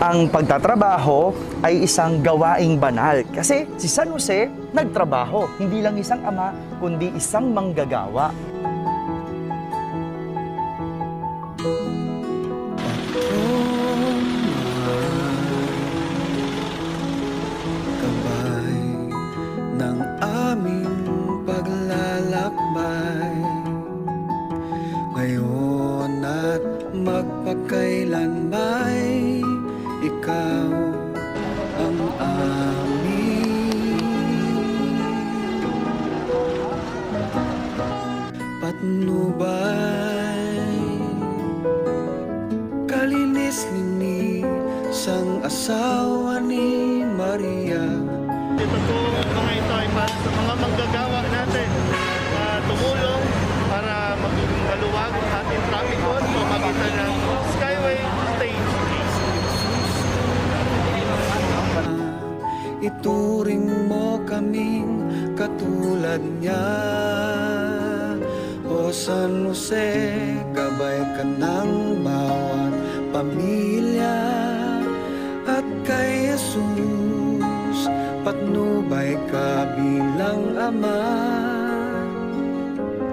Ang pagtatrabaho ay isang gawaing banal kasi si San Jose nagtrabaho, hindi lang isang ama, kundi isang manggagawa. Kabay ng aming paglalakbay ngayon at magpakailanman ikaw ang aming patnubay. Kalinis-linis ang asawa ni Maria. Ito po mga ito ay para sa mga manggagawa natin na tumulong para maging maluwag ang ating traffic on o magitan ng Skyway Stage. Ituring mo kaming katulad niya. O San Jose, gabay ka ng bawat pamilya. At kay Jesus, patnubay ka bilang ama.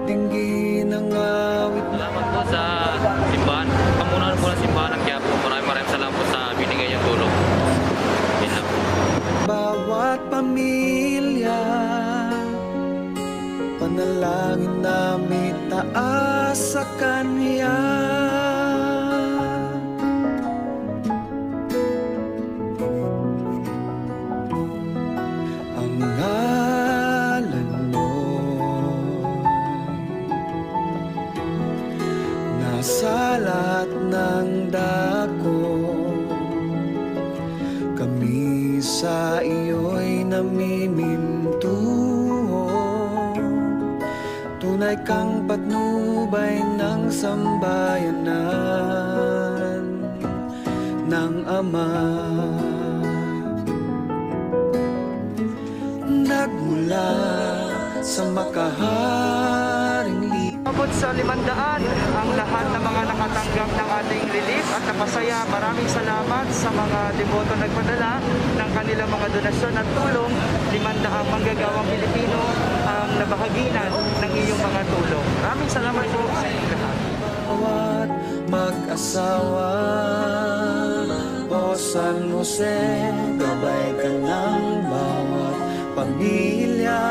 Dinggin ang awit. Salamat po sa simbahan. Pamunuan po ng simbahan ng Quiapo. Maraming salamat po sa binigay niyong tulong. Yun lang. Bawat pamilya, panalangin namin taas sa Kanya. Ang ngalan mo'y nasa lahat ng dako. Kami sa iyo'y namimintuho. Tunay kang patnubay ng sambayanan ng Ama. Nagmula sa makaharing Abot sa 500 ang lahat ng mga nakatanggap ng ating relief at napasaya. Maraming salamat sa mga deboto nagpadala ng kanilang mga donasyon at tulong. 500 manggagawang Pilipino ang nabahaginan ng iyong mga tulong. Maraming salamat po sa inyong lahat. bawat mag-asawa. O San Jose, gabay ka ng bawat pamilya.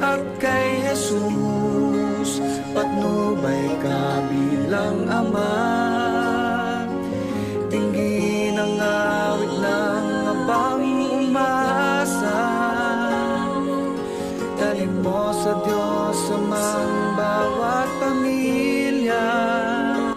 At kay Jesus, patnubay ka bilang ama. Dinggin ang awit ng abang umaasa. Dalhin mo sa Diyos amang bawat pamilya.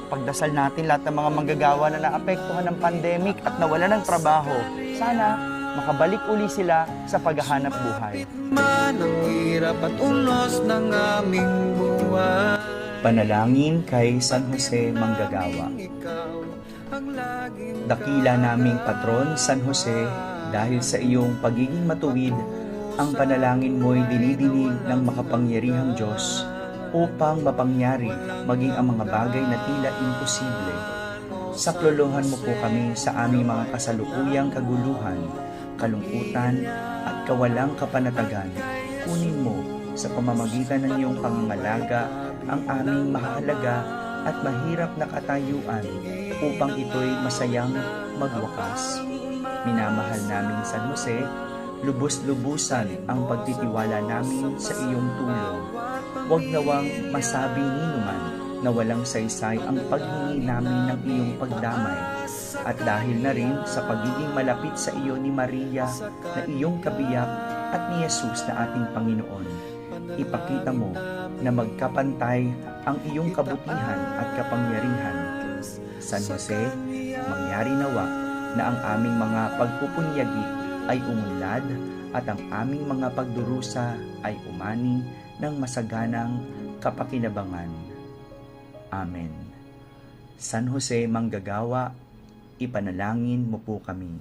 Pagdasal natin lahat ng mga manggagawa na naapektuhan ng pandemic at nawala ng trabaho. Sana makabalik uli sila sa paghahanap buhay. Man ang hirap at unos ng aming buhay. Panalangin kay San Jose Manggagawa. Ikaw ang laging Dakila naming patron, San Jose, dahil sa iyong pagiging matuwid, ang panalangin mo'y dinidinig ng makapangyarihang Diyos upang mapangyari maging ang mga bagay na tila imposible. Saklolohan mo po kami sa aming mga kasalukuyang kaguluhan, kalungkutan at kawalang kapanatagan. Kunin mo sa pamamagitan ng iyong pangangalaga ang aming mahalaga at mahirap na katayuan upang ito'y masayang magwakas. Minamahal namin San Jose, lubos-lubusan ang pagtitiwala namin sa iyong tulong. Huwag nawang masabi ninuman na walang saysay ang paghingi namin ng iyong pagdamay. At dahil na rin sa pagiging malapit sa iyo ni Maria na iyong kabiyak at ni Jesus na ating Panginoon, ipakita mo na magkapantay ang iyong kabutihan at kapangyarihan. San Jose, mangyari nawa na ang aming mga pagpupunyagi ay umunlad at ang aming mga pagdurusa ay umani ng masaganang kapakinabangan. Amen. San Jose Manggagawa, ipanalangin mo po kami.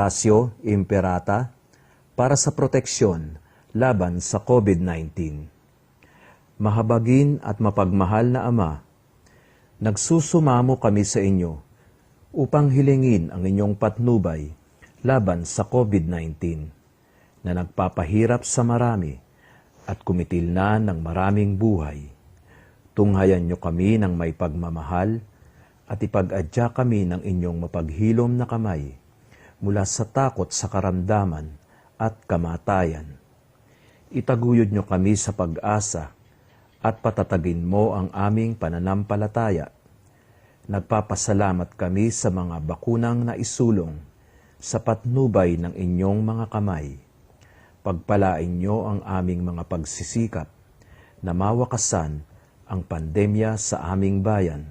Atanasio Imperata para sa proteksyon laban sa COVID-19. Mahabagin at mapagmahal na Ama, nagsusumamo kami sa inyo upang hilingin ang inyong patnubay laban sa COVID-19 na nagpapahirap sa marami at kumitil na ng maraming buhay. Tunghayan niyo kami ng may pagmamahal at ipag-adya kami ng inyong mapaghilom na kamay mula sa takot sa karamdaman at kamatayan. Itaguyod niyo kami sa pag-asa at patatagin mo ang aming pananampalataya. Nagpapasalamat kami sa mga bakunang naisulong sa patnubay ng inyong mga kamay. Pagpalain niyo ang aming mga pagsisikap na mawakasan ang pandemya sa aming bayan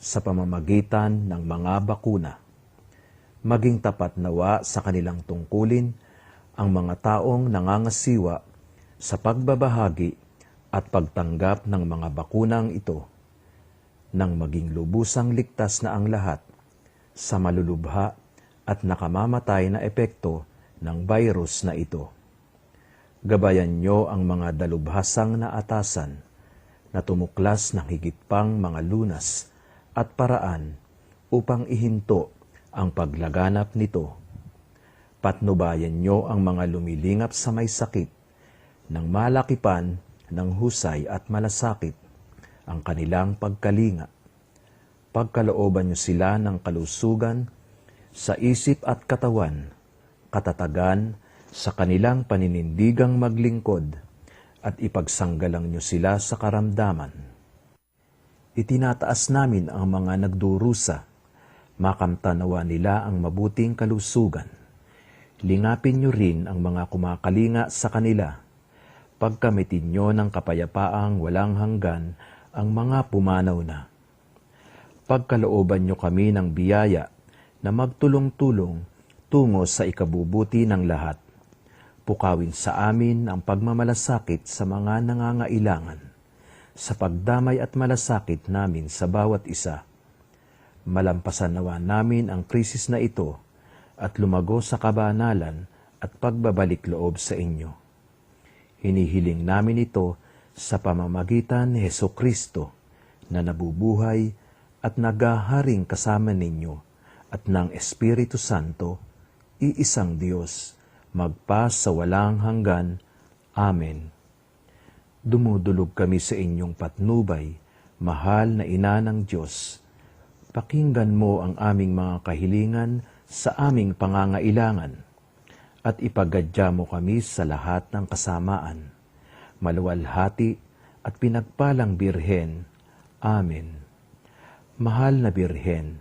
sa pamamagitan ng mga bakuna. Maging tapat nawa sa kanilang tungkulin ang mga taong nangangasiwa sa pagbabahagi at pagtanggap ng mga bakunang ito, nang maging lubusang ligtas na ang lahat sa malulubha at nakamamatay na epekto ng virus na ito. Gabayan niyo ang mga dalubhasang na atasan na tumuklas ng higit pang mga lunas at paraan upang ihinto ang paglaganap nito. Patnubayan niyo ang mga lumilingap sa may sakit ng malakipan ng husay at malasakit ang kanilang pagkalinga. Pagkalooban niyo sila ng kalusugan sa isip at katawan, katatagan sa kanilang paninindigang maglingkod, at ipagsanggalang niyo sila sa karamdaman. Itinataas namin ang mga nagdurusa, makamtanawa nila ang mabuting kalusugan. Lingapin niyo rin ang mga kumakalinga sa kanila. Pagkamitin niyo ng kapayapaang walang hanggan ang mga pumanaw na. Pagkalooban niyo kami ng biyaya na magtulong-tulong tungo sa ikabubuti ng lahat. Pukawin sa amin ang pagmamalasakit sa mga nangangailangan, sa pagdamay at malasakit namin sa bawat isa. Malampasan nawa namin ang krisis na ito at lumago sa kabanalan at pagbabalik loob sa inyo. Hinihiling namin ito sa pamamagitan ni Hesukristo na nabubuhay at nagaharing kasama ninyo at ng Espiritu Santo, iisang Diyos, magpa sa walang hanggan. Amen. Dumudulog kami sa inyong patnubay, mahal na Ina ng Diyos. Pakinggan mo ang aming mga kahilingan sa aming pangangailangan at ipagadya mo kami sa lahat ng kasamaan. Maluwalhati at pinagpalang Birhen. Amen. Mahal na Birhen,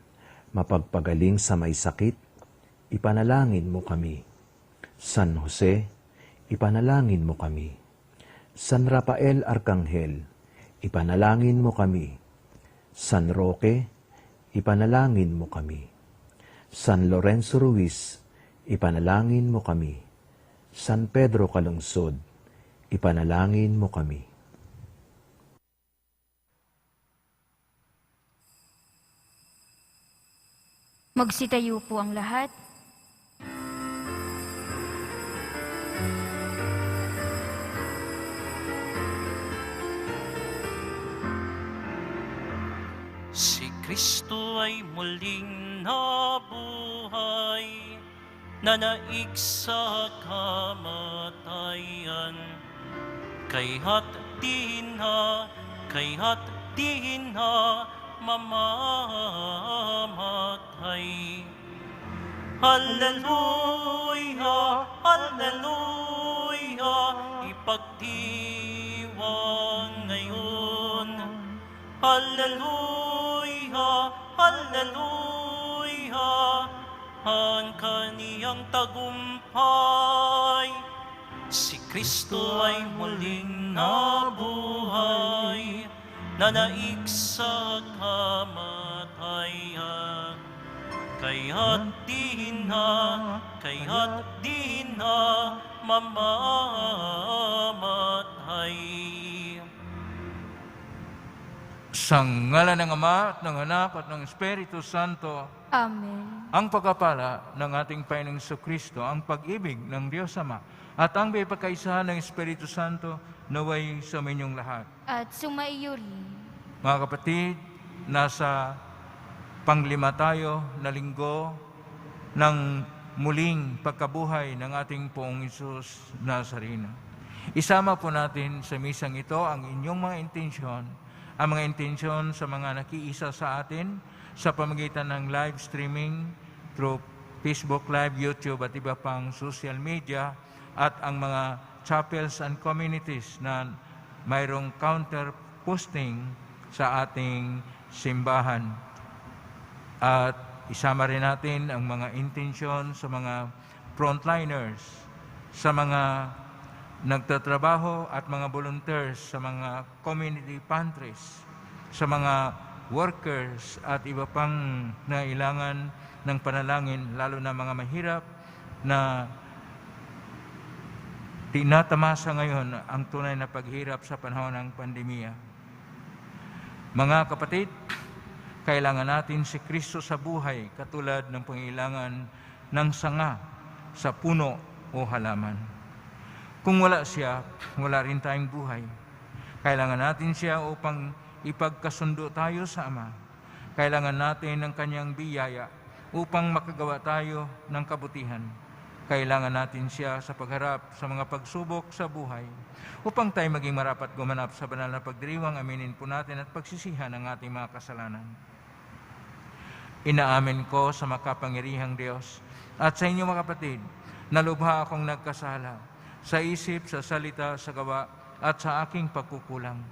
mapagpagaling sa may sakit, ipanalangin mo kami. San Jose, ipanalangin mo kami. San Rafael Arkanghel, ipanalangin mo kami. San Roque, ipanalangin mo kami. San Lorenzo Ruiz, ipanalangin mo kami. San Pedro Calungsod, ipanalangin mo kami. Magsitayo po ang lahat. Si Kristo ay muling nabuhay, nanaig sa kamatayan. Kaya't di na mamamatay. Hallelujah, hallelujah, ipagdiwang ngayon. Hallelujah, hallelujah, ang kaniyang tagumpay. Si Kristo ay muling nabuhay, nanaig sa kamatayan. Kaya't di na mamamatay. Sa ngalan ng Ama at ng Anak at ng Espiritu Santo, Amen. ang pagkapala ng ating Panginoong Kristo, ang pag-ibig ng Diyos Ama, at ang pagkaisahan ng Espiritu Santo naway sa inyong lahat. At sumaiyo rin. Mga kapatid, nasa panglima tayo na linggo ng muling pagkabuhay ng ating Poong Isus Nazareno. Isama po natin sa misang ito ang inyong mga intensyon, ang mga intensyon sa mga nakiisa sa atin sa pamamagitan ng live streaming through Facebook Live, YouTube at iba pang social media, at ang mga chapels and communities na mayroong counter posting sa ating simbahan. At isama rin natin ang mga intensyon sa mga frontliners, sa mga nagtatrabaho at mga volunteers sa mga community pantries, sa mga workers at iba pang nailangan ng panalangin, lalo na mga mahirap na tinatamasa ngayon ang tunay na paghirap sa panahon ng pandemya. Mga kapatid, kailangan natin si Kristo sa buhay katulad ng pangailangan ng sanga sa puno o halaman. Kung wala siya, wala rin tayong buhay. Kailangan natin siya upang ipagkasundo tayo sa Ama. Kailangan natin ng kanyang biyaya upang makagawa tayo ng kabutihan. Kailangan natin siya sa pagharap sa mga pagsubok sa buhay upang tayo maging marapat gumanap sa banal na pagdiriwang. Aminin po natin at pagsisihan ang ating mga kasalanan. Inaamin ko sa makapangyarihang Diyos at sa inyo mga kapatid na lubha akong nagkasala sa isip, sa salita, sa gawa at sa aking pagkukulang.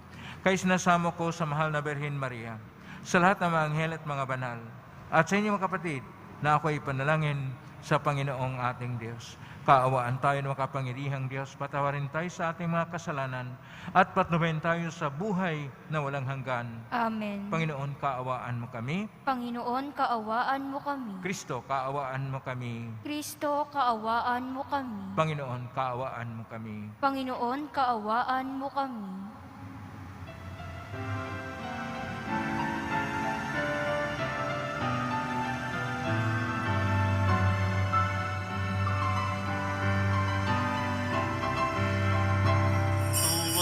Kaya sinasamo ko sa mahal na Birhen Maria, sa lahat ng mga anghel at mga banal, at sa inyo mga kapatid na ako'y panalangin sa Panginoong ating Diyos. Kaawaan tayo ng makapangyarihang Diyos, patawarin tayo sa ating mga kasalanan, at patnubayan tayo sa buhay na walang hanggan. Amen. Panginoon, kaawaan mo kami. Panginoon, kaawaan mo kami. Kristo, kaawaan mo kami. Kristo, kaawaan mo kami. Panginoon, kaawaan mo kami. Panginoon, kaawaan mo kami.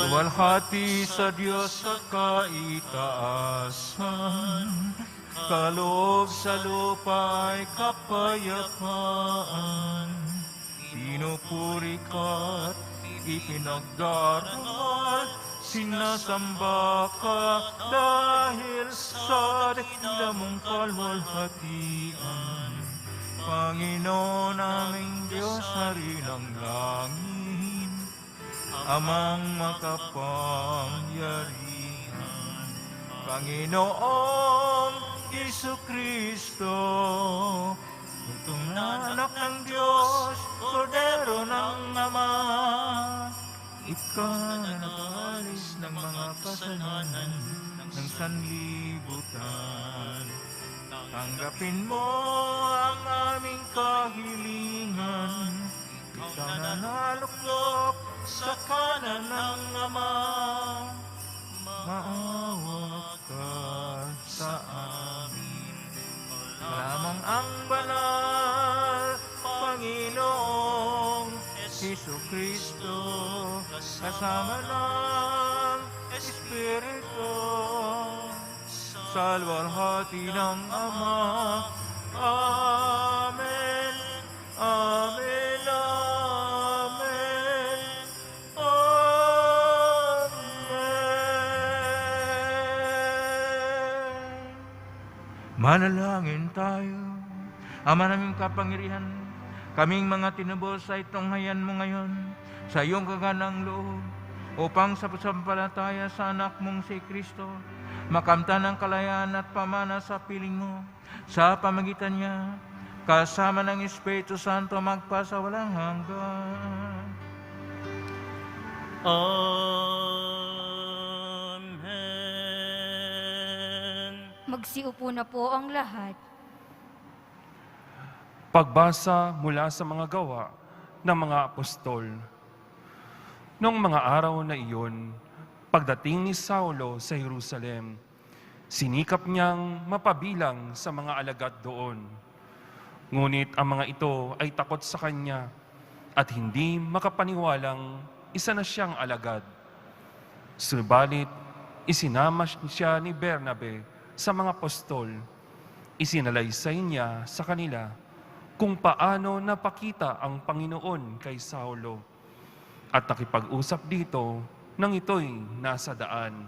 Luwalhati sa Diyos sa kaitaasan, kaloob sa lupa'y kapayapaan. Pinupuri ka't ipinagdarangal, sinasamba ka dahil sa dakila mong kalwalhatian. Panginoon aming Diyos, Hari ng langit, Amang makapangyarihan, Panginoong Jesucristo, butong na anak ng Diyos, Kordero ng Ama. Ikaw na nag-alis ng mga kasalanan ng sanlibutan. Tanggapin mo ang aming kahilingan, ikaw na naluklok sa kanan ng Ama. Maawa ka sa amin. Lamang ang banal, Panginoong Jesucristo, kasama ng Espiritu, sa luwalhati ng Ama. Amen. Amen. Amen. Amen. Manalangin tayo. Ama naming kapangyarihan, kaming mga tinubos sa itunghayan mo ngayon, sa iyong kaganang loob, upang sa pasampalataya sa anak mong si Kristo, makamtan ang kalayaan at pamana sa piling mo, sa pamagitan niya, kasama ng Espiritu Santo magpasawalang hanggan. Amen. Magsiupo na po ang lahat. Pagbasa mula sa mga gawa ng mga apostol. Noong mga araw na iyon, pagdating ni Saulo sa Jerusalem, Sinikap niyang mapabilang sa mga alagad doon. Ngunit ang mga ito ay takot sa kanya at hindi makapaniwalang isa na siyang alagad. Subalit, isinama siya ni Bernabe sa mga apostol. Isinalaysay niya sa kanila kung paano napakita ang Panginoon kay Saulo at nakipag-usap dito nang ito'y nasa daan.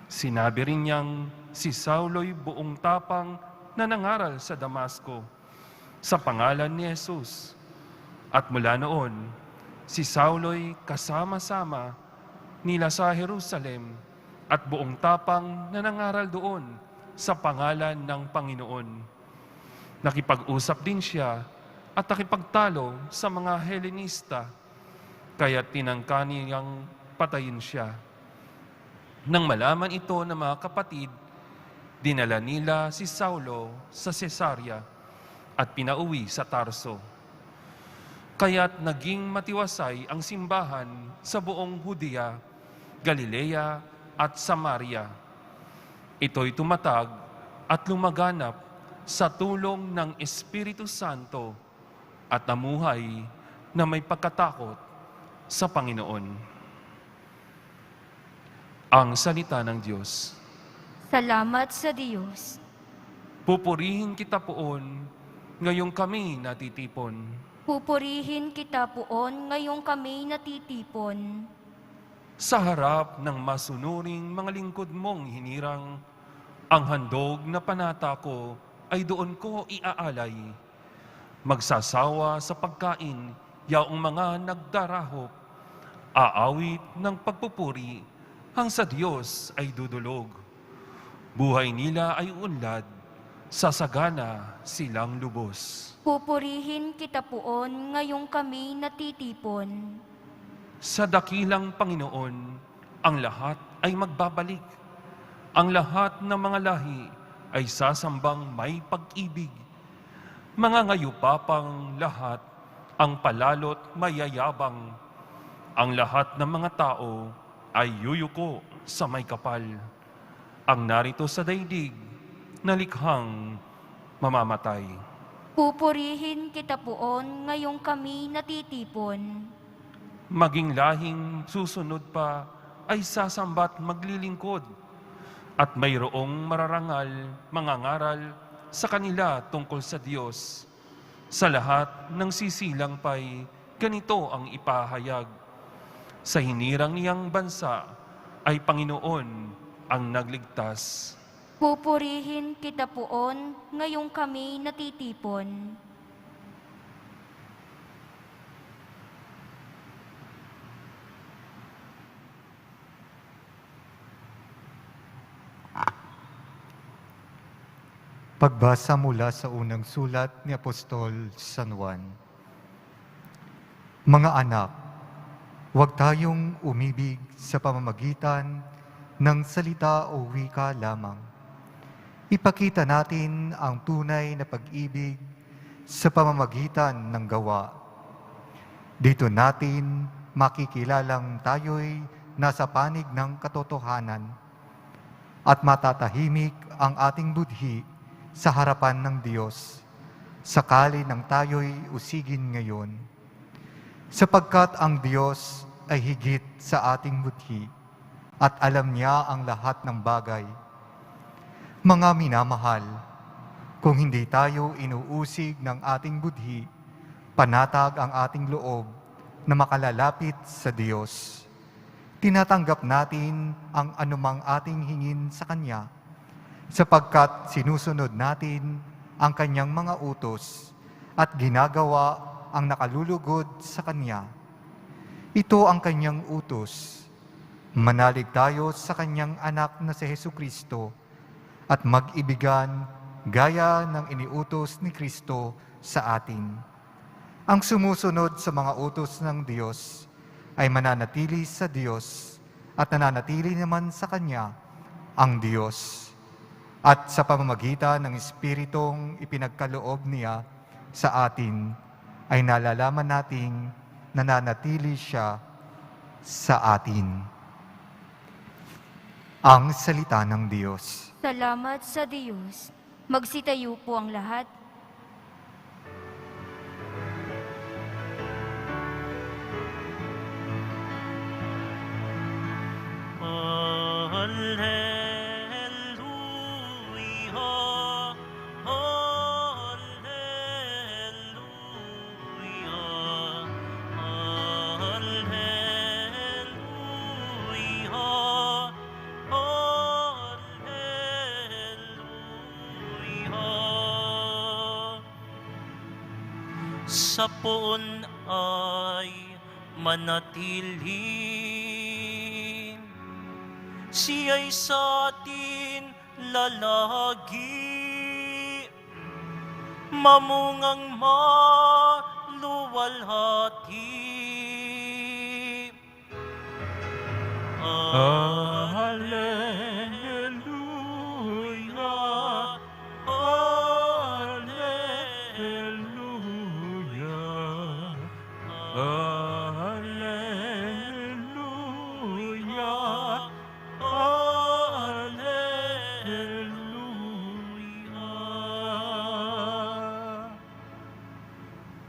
Sinabi rin niyang si Saulo'y buong tapang na nangaral sa Damasco sa pangalan ni Jesus. At mula noon, si Saulo'y kasama-sama nila sa Jerusalem at buong tapang na nangaral doon sa pangalan ng Panginoon. Nakipag-usap din siya at nakipagtalo sa mga Helenista, kaya tinangka niyang patayin siya. Nang malaman ito ng mga kapatid, dinala nila si Saulo sa Cesarea at pinauwi sa Tarso. Kaya't naging matiwasay ang simbahan sa buong Judea, Galilea at Samaria. Ito'y tumatag at lumaganap sa tulong ng Espiritu Santo at namuhay na may pagkatakot sa Panginoon. Ang salita ng Diyos. Salamat sa Diyos. Pupurihin kita poon, ngayong kami natitipon. Pupurihin kita poon ngayong kami natitipon. Sa harap ng masunuring mga lingkod mong hinirang, ang handog na panata ko ay doon ko iaalay. Magsasawa sa pagkain, yaong mga nagdarahop, aawit ng pagpupuri, ang sa Diyos ay dudulog. Buhay nila ay unlad, sasagana silang lubos. Pupurihin kita poon ngayong kami natitipon. Sa dakilang Panginoon, ang lahat ay magbabalik. Ang lahat ng mga lahi ay sasambang may pag-ibig. Mga ngayupapang lahat, ang palalot mayayabang. Ang lahat ng mga tao ay yuyuko sa may kapal. Ang narito sa daigdig na likhang mamamatay. Pupurihin kita poon ngayong kami natitipon. Maging lahing susunod pa ay sasambat maglilingkod at mayroong mararangal, mangangaral sa kanila tungkol sa Diyos. Sa lahat ng sisilang pa'y ganito ang ipahayag. Sa hinirang niyang bansa ay Panginoon ang nagligtas. Pupurihin kita poon ngayong kami natitipon. Pagbasa mula sa unang sulat ni Apostol San Juan. Mga anak, huwag tayong umibig sa pamamagitan ng salita o wika lamang. Ipakita natin ang tunay na pag-ibig sa pamamagitan ng gawa. Dito natin makikilalang tayo'y nasa panig ng katotohanan at matatahimik ang ating budhi sa harapan ng Diyos, sakali nang tayo'y usigin ngayon. Sapagkat ang Diyos ay higit sa ating budhi at alam niya ang lahat ng bagay. Mga minamahal, kung hindi tayo inuusig ng ating budhi, panatag ang ating loob na makalalapit sa Diyos. Tinatanggap natin ang anumang ating hingin sa Kanya, sapagkat sinusunod natin ang Kanyang mga utos at ginagawa ang nakalulugod sa Kanya. Ito ang Kanyang utos. Manalig tayo sa Kanyang anak na si Jesucristo at mag-ibigan gaya ng iniutos ni Kristo sa atin. Ang sumusunod sa mga utos ng Diyos ay mananatili sa Diyos at nananatili naman sa Kanya ang Diyos. At sa pamamagitan ng Espiritong ipinagkaloob niya sa atin, ay nalalaman nating nananatili siya sa atin. ang salita ng Diyos. Salamat sa Diyos. Magsitayo po ang lahat. Hallelujah, hallelujah, hallelujah, hallelujah. Sa poon ay manatili, siya'y sa atin lalagi, mamungang maluwalhati. Hallelujah, hallelujah, hallelujah, hallelujah.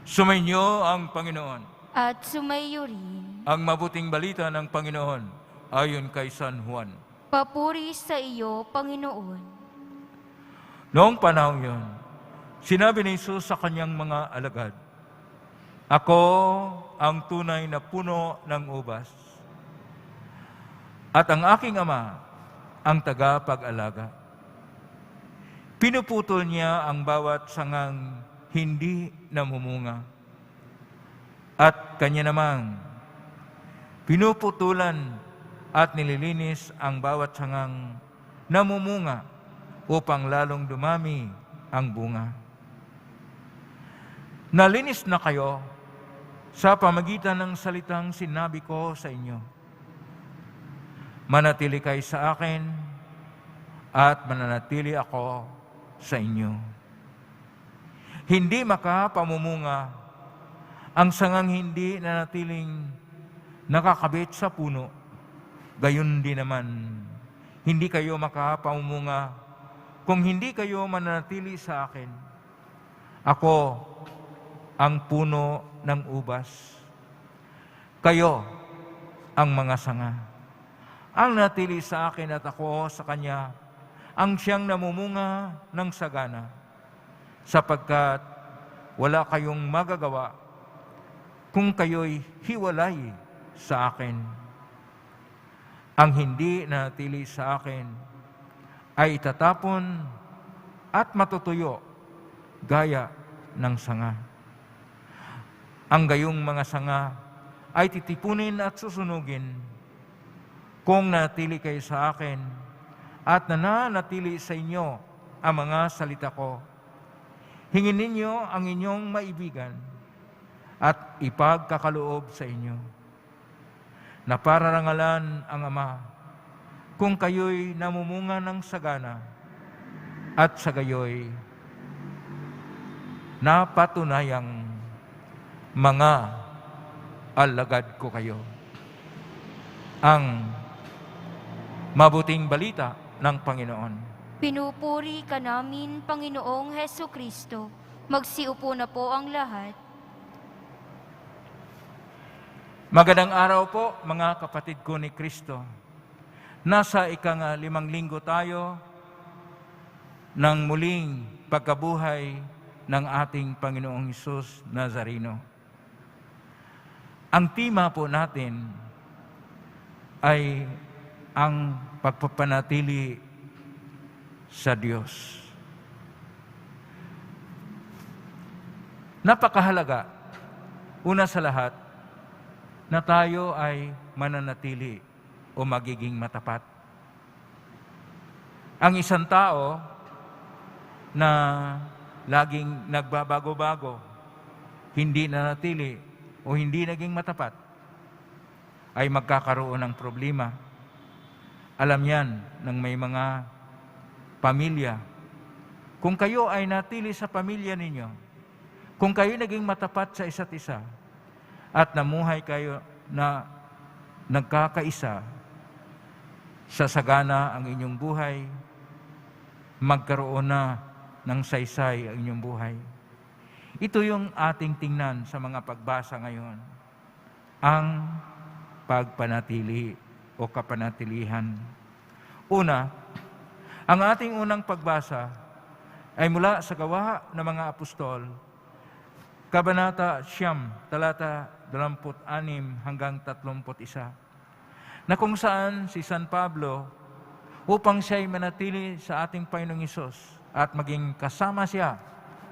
Sumainyo ang Panginoon. At sumayo rin. Ang mabuting balita ng Panginoon ayon kay San Juan. Papuri sa iyo, Panginoon. Noong panahon yun, sinabi ni Jesus sa kanyang mga alagad, "Ako ang tunay na puno ng ubas, at ang aking Ama ang tagapag-alaga. Pinuputol niya ang bawat sangang hindi namumunga, at kanya namang pinuputulan at nililinis ang bawat sangang namumunga upang lalong dumami ang bunga. Nalinis na kayo sa pamagitan ng salitang sinabi ko sa inyo. Manatili kayo sa akin at mananatili ako sa inyo. Hindi makapamumunga ang sangang hindi nanatiling nakakabit sa puno. Gayon din naman, hindi kayo makapamumunga kung hindi kayo mananatili sa akin. Ako ang puno ng ubas. Kayo ang mga sanga. Ang natili sa akin at ako sa kanya, ang siyang namumunga ng sagana, sapagkat wala kayong magagawa kung kayo'y hiwalay sa akin. Ang hindi nanatili sa akin ay itatapon at matutuyo gaya ng sanga. Ang gayong mga sanga ay titipunin at susunugin. Kung nanatili kayo sa akin at nananatili sa inyo ang mga salita ko, hingin ninyo ang inyong maibigan at ipagkakaloob sa inyo. Napararangalan ang Ama kung kayo'y namumunga ng sagana at sa gayo'y napatunayang mga alagad ko kayo. Ang mabuting balita ng Panginoon. Pinupuri ka namin, Panginoong Heso Kristo. Magsiupo na po ang lahat. Magandang araw po, mga kapatid ko ni Kristo. Nasa ika-5 linggo tayo ng muling pagkabuhay ng ating Panginoong Hesus Nazareno. Ang tema po natin ay ang pagpapanatili sa Diyos. Napakahalaga, una sa lahat, na tayo ay mananatili o magiging matapat. Ang isang tao na laging nagbabago-bago, hindi nanatili o hindi naging matapat, ay magkakaroon ng problema. Alam yan ng may mga pamilya. Kung kayo ay natili sa pamilya ninyo, kung kayo naging matapat sa isa't isa, at namuhay kayo na nagkakaisa, sasagana ang inyong buhay, magkaroon na ng saysay ang inyong buhay. Ito yung ating tingnan sa mga pagbasa ngayon. Ang pagpanatili o kapanatilihan. Una, ang ating unang pagbasa ay mula sa Gawa ng mga Apostol, Kabanata 9, talata 26 hanggang 31, na kung saan si San Pablo, upang siya'y manatili sa ating Panginoong Hesus at maging kasama siya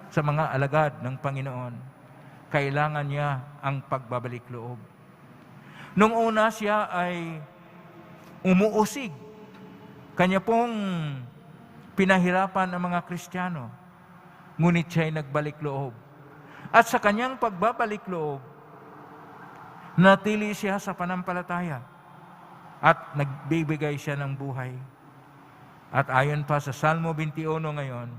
sa mga alagad ng Panginoon, kailangan niya ang pagbabalik loob. Nung una siya ay umuusig, kanya pong pinahirapan ang mga Kristiyano, ngunit siya'y nagbalik loob. At sa kanyang pagbabalik loob, natili siya sa panampalataya at nagbibigay siya ng buhay. At ayon pa sa Salmo 21 ngayon,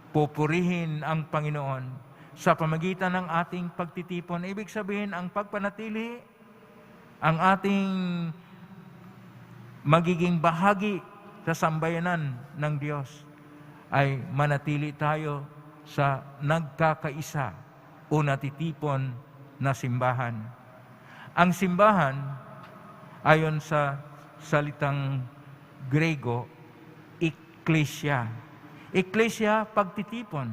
pupurihin ang Panginoon sa pamagitan ng ating pagtitipon. Ibig sabihin, ang pagpanatili, ang ating magiging bahagi sa sambayanan ng Diyos ay manatili tayo sa nagkakaisa o natitipon na simbahan. Ang simbahan, ayon sa salitang Grego, Ekklesia. Ekklesia, pagtitipon,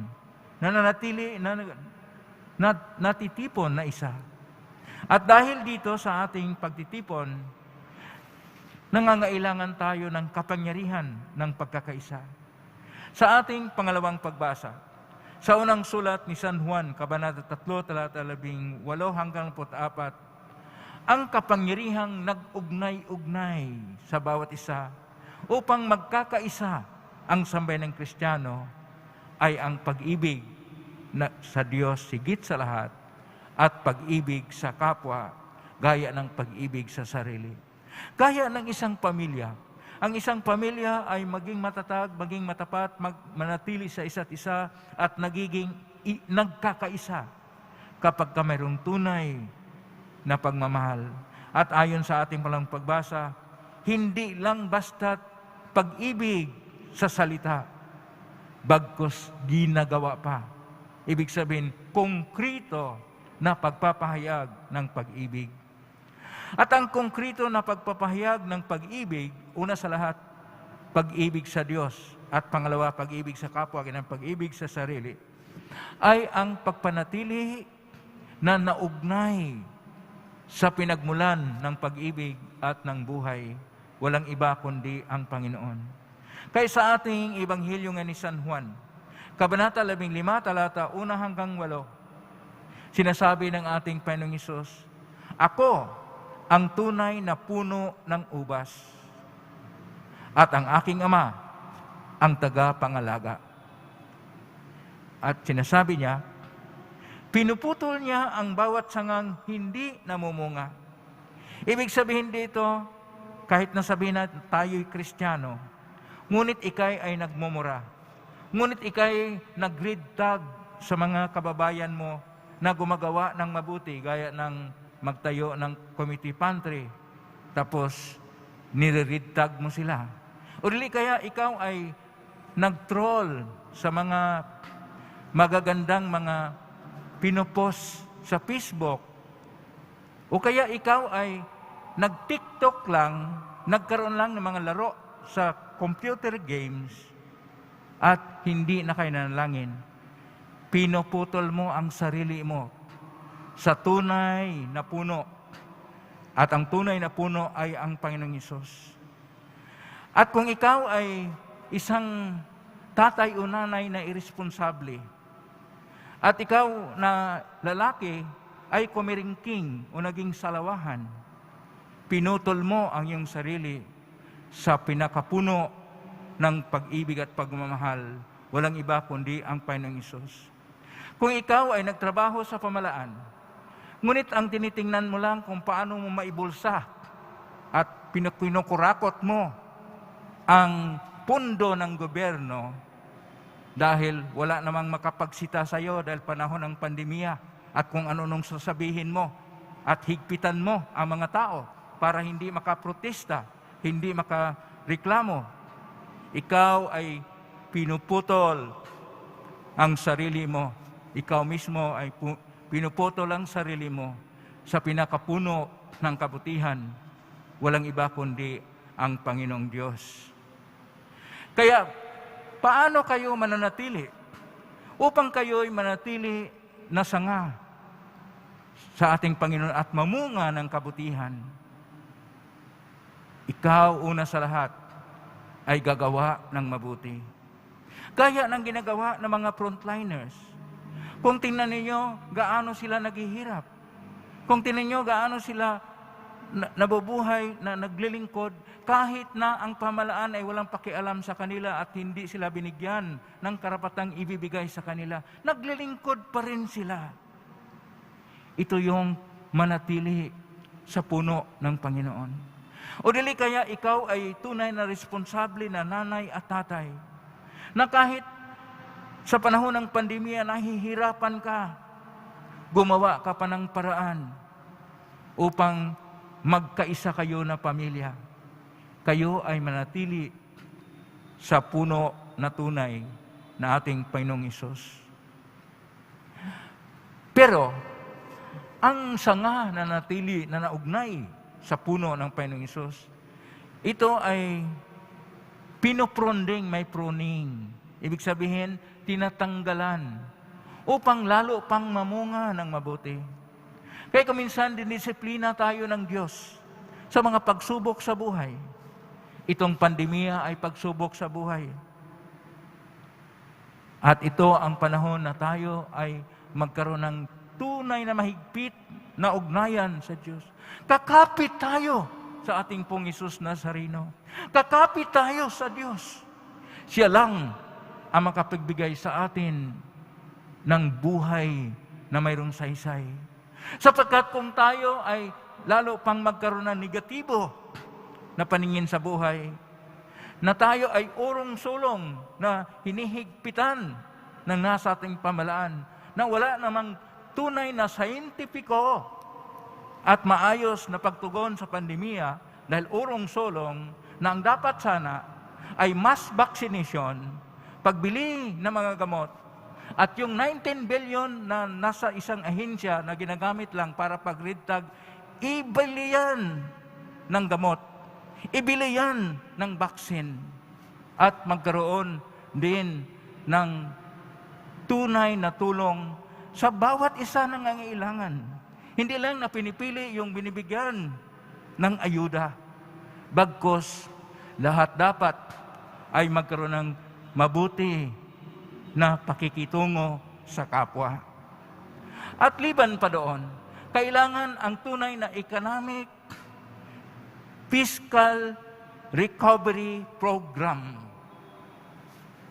natitipon na isa. At dahil dito sa ating pagtitipon, nangangailangan tayo ng kapangyarihan ng pagkakaisa. Sa ating pangalawang pagbasa, sa unang sulat ni San Juan, Kabanata 3, talata 18 hanggang 24, ang kapangyarihang nag-ugnay-ugnay sa bawat isa upang magkakaisa ang sambayan ng Kristiyano ay ang pag-ibig sa Diyos higit sa lahat at pag-ibig sa kapwa gaya ng pag-ibig sa sarili. Gaya ng isang pamilya. Ang isang pamilya ay maging matatag, maging matapat, manatili sa isa't isa at nagkakaisa kapag mayroong tunay na pagmamahal. At ayon sa ating palang pagbasa, hindi lang basta't pag-ibig sa salita, bagkus ginagawa pa. Ibig sabihin, konkrito na pagpapahayag ng pag-ibig. At ang konkrito na pagpapahayag ng pag-ibig, una sa lahat, pag-ibig sa Diyos, at pangalawa, pag-ibig sa kapwa, at pag-ibig sa sarili, ay ang pagpanatili na naugnay sa pinagmulan ng pag-ibig at ng buhay, walang iba kundi ang Panginoon. Kaya sa ating Ebanghelyo nga ni San Juan, Kabanata 15, talata 1 hanggang 8, sinasabi ng ating Panginoong Hesus, ako ang tunay na puno ng ubas, at ang aking Ama ang tagapangalaga. At sinasabi niya, pinuputol niya ang bawat sangang hindi namumunga. Ibig sabihin dito, kahit nasabihin na tayo'y Kristiyano, ngunit ikay ay nagmumura, ngunit ikay nagridtag sa mga kababayan mo na gumagawa ng mabuti, gaya ng magtayo ng committee pantry, tapos nire-read mo sila. O dili kaya ikaw ay nag-troll sa mga magagandang mga pinopost sa Facebook. O kaya ikaw ay nag-TikTok lang, nagkaroon lang ng mga laro sa computer games at hindi na kayo nanalangin. Pinuputol mo ang sarili mo sa tunay na puno. At ang tunay na puno ay ang Panginoong Hesus. At kung ikaw ay isang tatay o nanay na irresponsable, at ikaw na lalaki ay kumiringking o naging salawahan, pinutol mo ang iyong sarili sa pinakapuno ng pag-ibig at pagmamahal, walang iba kundi ang Panginoong Hesus. Kung ikaw ay nagtrabaho sa pamalaan, ngunit ang tinitingnan mo lang kung paano mo maibulsa at pinukurakot mo ang pundo ng gobyerno dahil wala namang makapagsita sa iyo dahil panahon ng pandemya at kung ano nung sasabihin mo at higpitan mo ang mga tao para hindi makaprotesta, hindi makareklamo. Ikaw ay pinuputol ang sarili mo. Ikaw mismo ay pinuputol ang sarili mo sa pinakapuno ng kabutihan. Walang iba kundi ang Panginoong Diyos. Kaya, paano kayo mananatili? Upang kayo'y manatili na sanga sa ating Panginoon at mamunga ng kabutihan. Ikaw, una sa lahat, ay gagawa ng mabuti. Gaya ng ginagawa ng mga frontliners. Kung tingnan ninyo, gaano sila naghihirap. Kung tingnan ninyo, gaano sila nabubuhay, na naglilingkod, kahit na ang pamalaan ay walang pakialam sa kanila at hindi sila binigyan ng karapatang ibibigay sa kanila. Naglilingkod pa rin sila. Ito yung manatili sa puno ng Panginoon. O dili kaya ikaw ay tunay na responsable na nanay at tatay, na kahit sa panahon ng pandemya nahihirapan ka, gumawa ka pa ng paraan upang magkaisa kayo na pamilya. Kayo ay manatili sa puno na tunay na ating Panginoong Hesus. Pero, ang sanga na natili, na naugnay sa puno ng Panginoong Hesus, ito ay pinopronding, may pruning. Ibig sabihin, tinatanggalan upang lalo pang mamunga ng mabuti. Kaya kuminsan, dinisiplina tayo ng Diyos sa mga pagsubok sa buhay. Itong pandemya ay pagsubok sa buhay. At ito ang panahon na tayo ay magkaroon ng tunay na mahigpit na ugnayan sa Diyos. Kakapit tayo sa ating pong Hesus Nazareno. Kakapit tayo sa Diyos. Siya lang ang makapagbigay sa atin ng buhay na mayroong saysay. Sapagkat kung tayo ay lalo pang magkaroon ng negatibo na paningin sa buhay, na tayo ay urong-sulong na hinihigpitan ng nasa ating pamalaan, na wala namang tunay na scientifico at maayos na pagtugon sa pandemya dahil urong-sulong na ang dapat sana ay mass vaccination, pagbili ng mga gamot, at yung 19 billion na nasa isang ahensya na ginagamit lang para pagridtag, ibili yan ng gamot, ibili yan ng vaccine, at magkaroon din ng tunay na tulong sa bawat isa ng nangangailangan. Hindi lang na pinipili yung binibigyan ng ayuda. Bagkus, lahat dapat ay magkaroon ng mabuti na pakikitungo sa kapwa. At liban pa doon, kailangan ang tunay na economic fiscal recovery program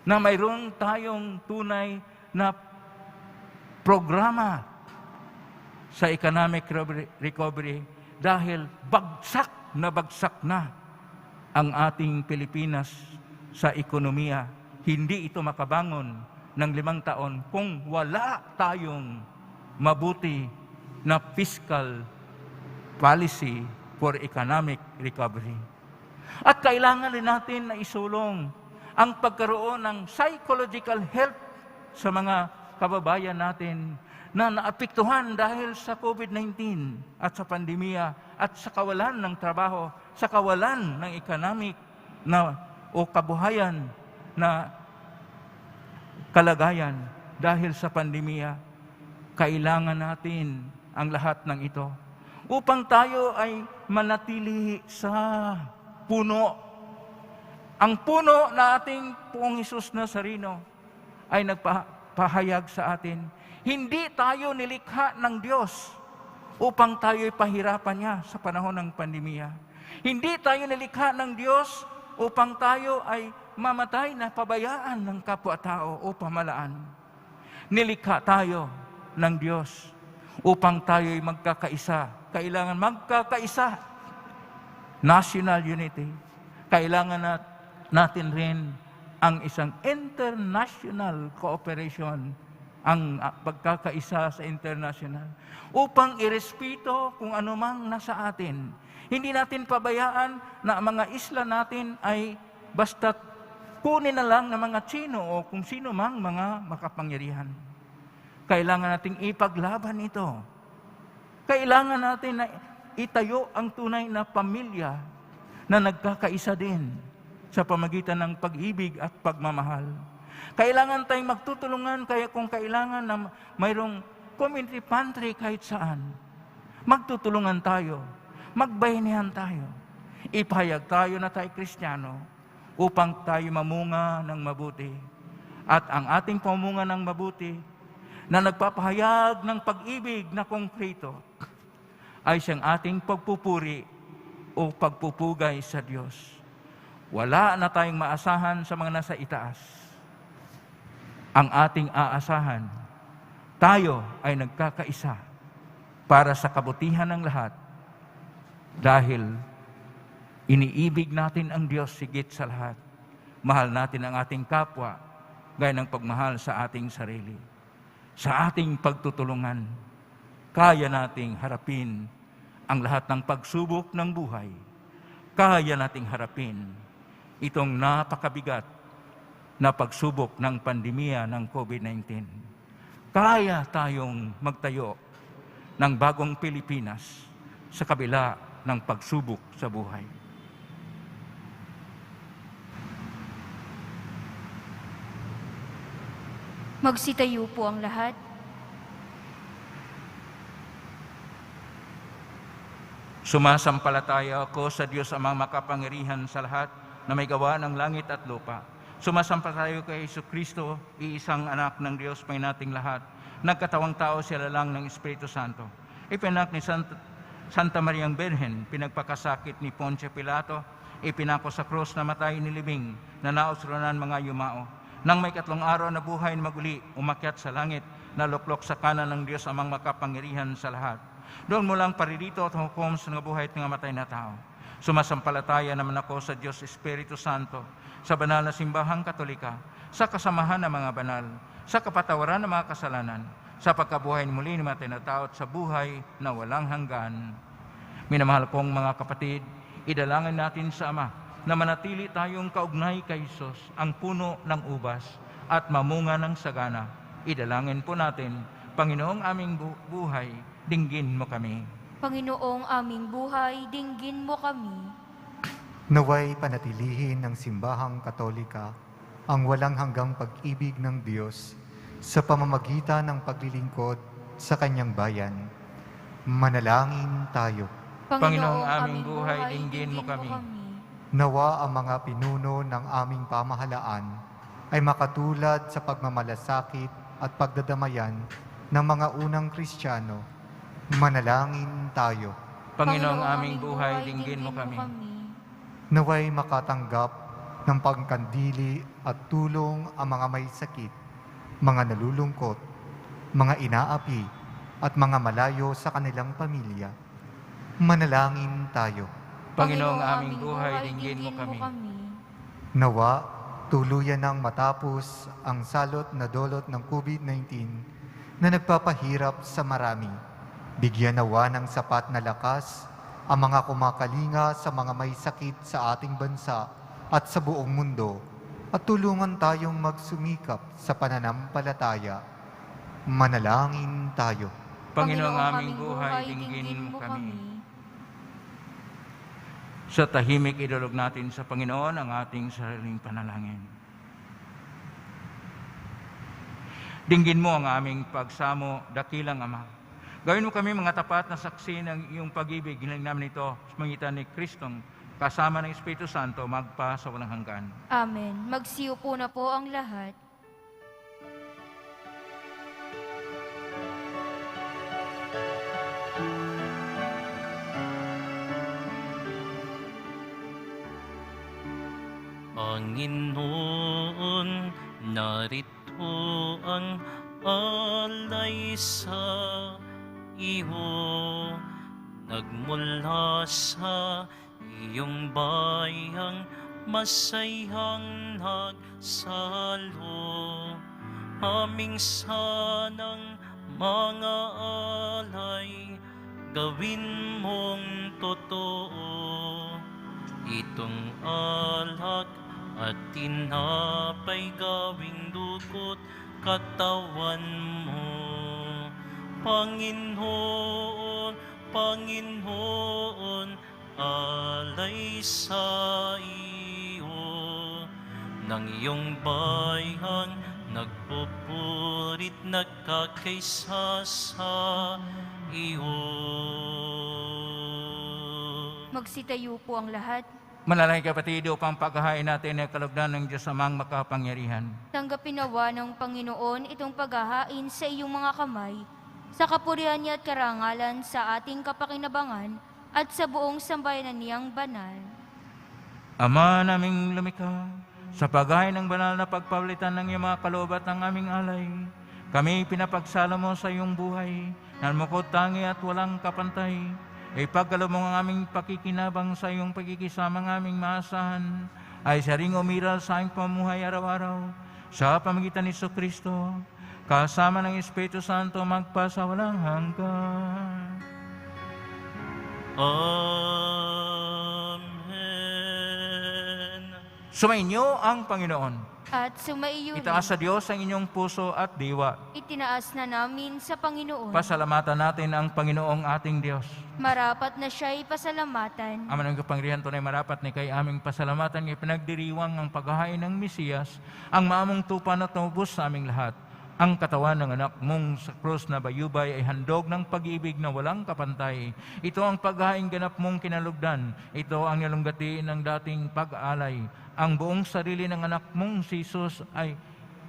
na mayroon tayong tunay na programa sa economic recovery dahil bagsak na ang ating Pilipinas sa ekonomiya. Hindi ito makabangon ng 5 taon kung wala tayong mabuti na fiscal policy for economic recovery. At kailangan rin natin na isulong ang pagkaroon ng psychological health sa mga kababayan natin na naapektuhan dahil sa COVID-19 at sa pandemya at sa kawalan ng trabaho, sa kawalan ng economic na o kabuhayan na kalagayan dahil sa pandemya. Kailangan natin ang lahat ng ito upang tayo ay manatili sa puno. Ang puno na ating Poong Hesus Nazareno ay nagpahayag sa atin. Hindi tayo nilikha ng Diyos upang tayo'y pahirapan niya sa panahon ng pandemya. Hindi tayo nilikha ng Diyos upang tayo ay mamatay na pabayaan ng kapwa-tao o pamalaan. Nilikha tayo ng Diyos upang tayo'y magkakaisa. Kailangan magkakaisa. National unity. Kailangan natin rin ang isang international cooperation ang pagkakaisa sa international, upang irespeto kung anumang nasa atin. Hindi natin pabayaan na ang mga isla natin ay basta kunin na lang ng mga Tsino o kung sino mang mga makapangyarihan. Kailangan nating ipaglaban ito. Kailangan natin na itayo ang tunay na pamilya na nagkakaisa din sa pamagitan ng pag-ibig at pagmamahal. Kailangan tayong magtutulungan, kaya kung kailangan na mayroong community pantry kahit saan, magtutulungan tayo, magbayanihan tayo, ipahayag tayo na tayo Kristiyano upang tayo mamunga ng mabuti. At ang ating pamunga ng mabuti na nagpapahayag ng pag-ibig na konkreto ay siyang ating pagpupuri o pagpupugay sa Diyos. Wala na tayong maasahan sa mga nasa itaas. Ang ating aasahan, tayo ay nagkakaisa para sa kabutihan ng lahat dahil iniibig natin ang Diyos higit sa lahat. Mahal natin ang ating kapwa gaya ng pagmahal sa ating sarili. Sa ating pagtutulungan, kaya nating harapin ang lahat ng pagsubok ng buhay. Kaya nating harapin itong napakabigat na pagsubok ng pandemya ng COVID-19. Kaya tayong magtayo ng bagong Pilipinas sa kabila ng pagsubok sa buhay. Magsitayo po ang lahat. Sumasampalataya ako sa Diyos Amang makapangyarihan sa lahat na may gawa ng langit at lupa. Sumasampalataya kay Jesucristo, iisang anak ng Diyos, may nating lahat. Nagkatawang tao sila lang ng Espiritu Santo. Ipinak ni Santa Mariang Birhen, pinagpakasakit ni Poncio Pilato, ipinako sa krus na matay ni libing, na nausronan mga yumao. Nang may 3 araw na buhay na maguli, umakyat sa langit, naluklok sa kanan ng Diyos Amang makapangyarihan sa lahat. Doon mo lang paririto at hukom sa mga buhay at mga matay na tao. Sumasampalataya naman ako sa Diyos Espiritu Santo, sa banal na simbahang Katolika, sa kasamahan ng mga banal, sa kapatawaran ng mga kasalanan, sa pagkabuhay muli ng mga tinatao at sa buhay na walang hanggan. Minamahal kong mga kapatid, idalangin natin sa Ama na manatili tayong kaugnay kay Jesus, ang puno ng ubas at mamunga ng sagana. Idalangin po natin, Panginoong aming buhay, dinggin mo kami. Panginoong aming buhay, dinggin mo kami. Naway panatilihin ng simbahang Katolika ang walang hanggang pag-ibig ng Diyos sa pamamagitan ng paglilingkod sa Kanyang bayan. Manalangin tayo. Panginoong aming buhay, dinggin mo kami. Nawa ang mga pinuno ng aming pamahalaan ay makatulad sa pagmamalasakit at pagdadamayan ng mga unang Kristiyano. Manalangin tayo. Panginoong aming buhay, dinggin mo kami. Naway makatanggap ng pagkandili at tulong ang mga may sakit, mga nalulungkot, mga inaapi, at mga malayo sa kanilang pamilya. Manalangin tayo. Panginoong aming buhay, dinggin mo kami. Nawa, tuluyan nang matapos ang salot na dulot ng COVID-19 na nagpapahirap sa marami. Bigyan nawa ng sapat na lakas ang mga kumakalinga sa mga may sakit sa ating bansa at sa buong mundo, at tulungan tayong magsumikap sa pananampalataya. Manalangin tayo. Panginoong aming buhay, dinggin mo kami. Sa tahimik, idulog natin sa Panginoon ang ating sariling panalangin. Dinggin mo ang aming pagsamo, dakilang Ama. Gawin mo kami mga tapat na saksi ng iyong pag-ibig. Hinaling namin ito sa magitan ni Kristong, kasama ng Espiritu Santo, magpa sa walang hanggan. Amen. Magsiupo na po ang lahat. Panginoon, narito ang alay sa iyo, nagmula sa iyong bayang masayang nagsalo. aming sanang mga alay, gawin mong totoo. Itong alak at tinapay gawing dugo't katawan mo. Panginoon, Panginoon, alay sa iyo. Nang iyong bayang nagpupurit, nagkakaisa sa iyo. Magsitayo po ang lahat. Malalay kapatid, upang paghahain natin ay kalugdan ng Diyos Amang makapangyarihan. Tanggapin nawa ng Panginoon itong paghahain sa iyong mga kamay, sa kapurihan niya at karangalan sa ating kapakinabangan at sa buong sambayanan niyang banal. Ama naming lumikha, sa paghahain ng banal na pagpaulitan ng iyong mga kaloob at ng aming alay, kami pinapagsala mo sa iyong buhay, na mukod tangi at walang kapantay. Ipagkaloob mo ang aming pakikinabang sa iyong pagkikisama ng aming maasahan, ay siya ring umiral sa aming pamuhay araw-araw, sa pamagitan ni Jesucristo, kasama ng Espiritu Santo magpasawalang hanggan. Amen. Sumainyo ang Panginoon. At sumaiyo Itaas sa Diyos ang inyong puso at diwa. itinaas na namin sa Panginoon. Pasalamatan natin ang Panginoong ating Diyos. Marapat na siya'y pasalamatan. Ama ng kapangyarihan, tunay marapat ni kay aming pasalamatan, ipinagdiriwang ang paghahain ng Mesiyas, ang maamong tupa na tumubos sa aming lahat. Ang katawan ng anak mong sa krus na bayubay ay handog ng pag-ibig na walang kapantay. Ito ang paghahain ganap mong kinalugdan. Ito ang nilunggati ng dating pag-alay. Ang buong sarili ng anak mong si Jesus ay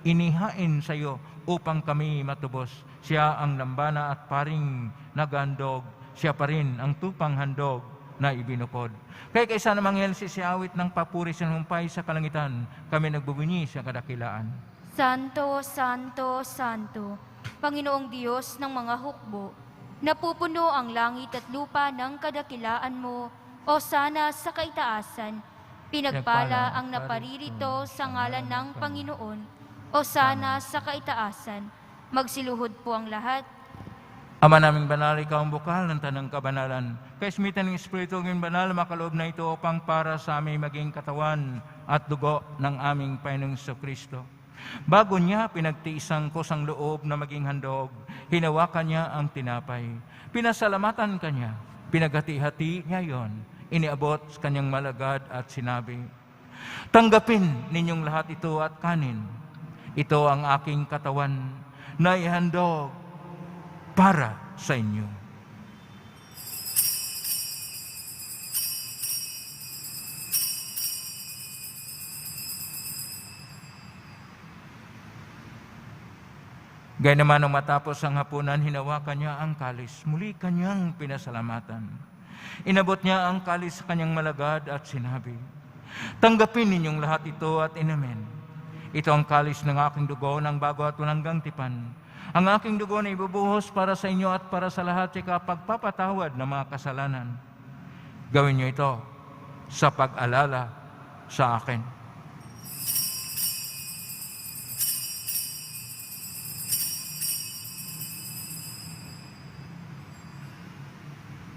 inihain sa iyo upang kami matubos. Siya ang lambana at paring nagandog. Siya pa rin ang tupang handog na ibinukod. Kaya kaysa namang sisiawit ng papuri sa humpay sa kalangitan, kami nagbubunyi sa kadakilaan. Santo, Santo, Santo, Panginoong Diyos ng mga hukbo, napupuno ang langit at lupa ng kadakilaan mo, o sana sa kaitaasan. Pinagpala ang naparirito sa ngalan ng Panginoon, o sana sa kaitaasan. Magsiluhod po ang lahat. Ama naming banal, ikaw ang bukal ng tanang kabanalan. Kaismitan ng Espiritu ng banal, makaloob na ito upang para sa aming maging katawan at dugo ng aming Panginoong Jesucristo. Bago niya pinagtiisang kusang loob na maging handog, hinawakan niya ang tinapay. Pinasalamatan kanya, pinaghati-hati niya yon, iniabot sa kanyang malagad at sinabi, tanggapin ninyong lahat ito at kanin. Ito ang aking katawan na ihandog para sa inyo. Gaya naman nung matapos ang hapunan, hinawakan niya ang kalis. Muli kanyang pinasalamatan. Inabot niya ang kalis sa kanyang malagad at sinabi, tanggapin ninyong lahat ito at inumin. Ito ang kalis ng aking dugo ng bago at walang tipan. Ang aking dugo na ibubuhos para sa inyo at para sa lahat sa pagpapatawad ng mga kasalanan. Gawin niyo ito sa pag-alala sa akin.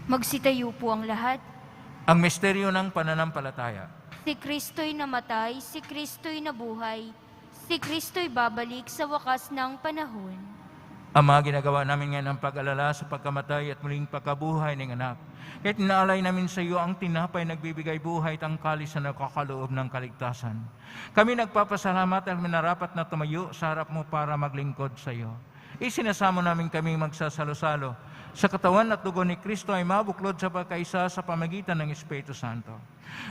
Magsitayo po ang lahat. Ang misteryo ng pananampalataya. Si Kristo'y namatay, si Kristo'y nabuhay, si Kristo'y babalik sa wakas ng panahon. Ama, ginagawa namin ngayon ang pag-alala sa pagkamatay at muling pagkabuhay ng anak. Kaya't inaalay namin sa iyo ang tinapay nagbibigay buhay at ang kalis na nakakaloob ng kaligtasan. Kami nagpapasalamat at minarapat na tumayo sa harap mo para maglingkod sa iyo. Isinasamo namin kami magsasalo-salo sa katawan at dugo ni Kristo ay mabuklod sa pagkaisa sa pamagitan ng Espiritu Santo.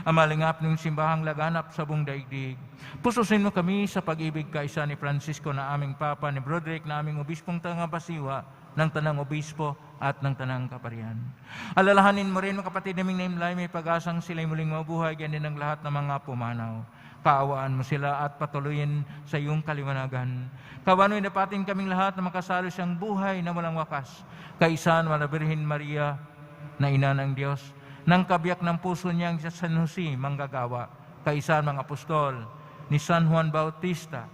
Ang malingap ng simbahang laganap sa buong daigdig. Pususin mo kami sa pag-ibig kaisa ni Francisco na aming Papa, ni Broderick na aming Obispong Tagapasiwa, ng Tanang Obispo at ng Tanang Kaparian. Alalahanin mo rin mga kapatid naming naimlay, may pag-asang sila'y muling mabuhay, ganyan ang lahat ng mga pumanaw. Kaawaan mo sila at patuloyin sa iyong kaliwanagan. Kawano'y napatin kaming lahat na makasalo siyang buhay na walang wakas. Kaisan wala Birhen Maria na ina ng Diyos, ng kabiyak ng puso niyang San Jose manggagawa, kaisan mga apostol, ni San Juan Bautista,